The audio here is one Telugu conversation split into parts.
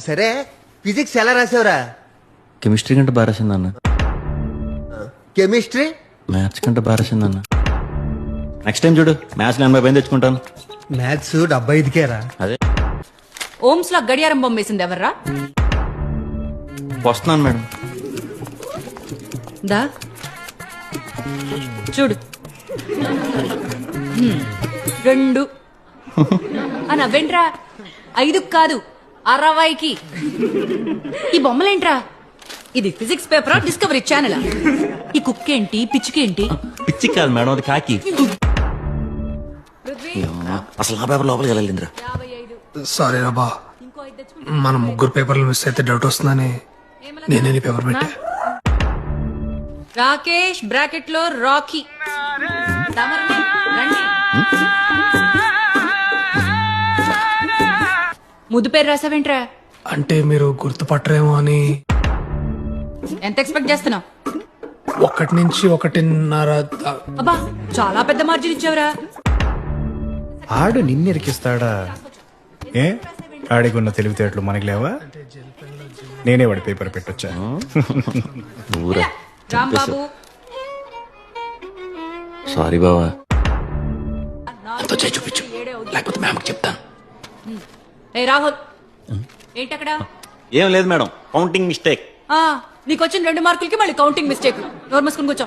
సరే ఫిజిక్స్ ఎలా రాసావురా? కెమిస్ట్రీ కంటే బాగా రాసిందన్న. కెమిస్ట్రీ మ్యాథ్స్ కంటే బాగా రాసిందన్న. నెక్స్ట్ టైం చూడు, మ్యాథ్స్ 80 పైన తెచ్చుకుంటాను. మ్యాథ్స్ 75కేరా? అదే ఓమ్స్ లో గడియారం బొమ్మేసింది ఎవర్రా? వస్తున్నాను మేడం. దా చూడు. 2 అని అవ్వేంట్రా? 5 కాదు 60కి. ఈ బొమ్మలేంట్రా? ఇది ఫిజిక్స్ పేపరా డిస్కవరీ ఛానల్? ఈ కుక్కేంటి పిచ్చుకేంటి? పిచ్చి కాదు మేడం, అది కాకి. అసలు ఆ పేపర్ లోపలికి వెళ్ళాలింద్రా. సారీ రాబా, మన ముగ్గురు పేపర్లు మిస్ అయితే డౌట్ వస్తుందని నేనే నీ పేపర్ పెట్టా. రాకేష్ బ్రాకెట్ లో రాకీ. తమరిని రండి. ముద్దు పేరు రాసావేంట్రా? అంటే మీరు గుర్తుపట్టరేమో అని. ఎంత ఎక్స్పెక్ట్ చేస్తున్నావు? 1 నుంచి 1.5 అబ్బా చాలా పెద్ద మార్జిన్ ఇచ్చావురా. ఆడు నిన్నెరికిస్తాడా? ఏ ఆడికి ఉన్న తెలివితేటలు మనకి లేవా? నేనే వాడి పేపర్ పెట్టొచ్చా? ఊరా రాంబాబు సారీ బావా. చూపించు, లేకపోతే మ్యామ్కి చెప్తాను. ఏ రాహుల్ ఏంటక్కడ? ఏం లేదు మేడం, కౌంటింగ్ మిస్టేక్. నీకు వచ్చిన 2 మార్కులకి మళ్ళీ కౌంటింగ్ మిస్టేక్. నోరు మూసుకుని కూర్చో.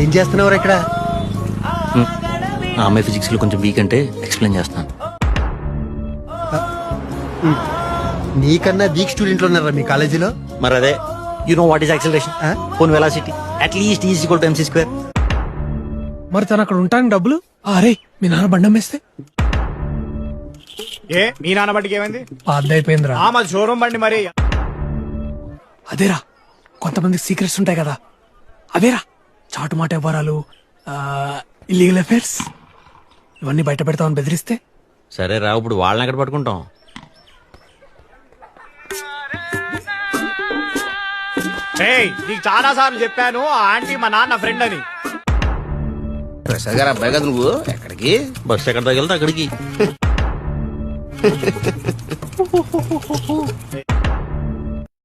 ఏం చేస్తున్నావు ఇక్కడ? ఆ అమ్మాయి ఫిజిక్స్ లో కొంచెం వీక్ అంటే ఎక్స్ప్లెయిన్ చేస్తాను. నీకన్నా వీక్ స్టూడెంట్లు ఉన్నారా మీ కాలేజీలో? మరి అదే, you know what is acceleration, phone velocity, at least is equal to mc². మరి తను అక్కడ ఉంటాను డబ్బులు. అరే మీ నాన్న బండి అమ్మేస్తే? ఏ మీ నాన్న బట్టికి ఏమైంది? పాత అయిపోయిందిరా. మాది షోరూమ్ బండి మరి. అదేరా, కొంతమంది సీక్రెట్స్ ఉంటాయి కదా, అవేరా చాటు మాట వ్యవహారాలు, ఇల్లీగల్ అఫైర్స్, ఇవన్నీ బయట పెడతామని బెదిరిస్తే. సరే రా, ఇప్పుడు వాళ్ళని ఎక్కడ పట్టుకుంటాం? నీకు చాలా సార్లు చెప్పాను ఆ ఆంటీ మా నాన్న ఫ్రెండ్ అని. ప్రసాద్ గారు అబ్బాయి కదా నువ్వు? ఎక్కడికి? బస్సు ఎక్కడ తగిలితే అక్కడికి.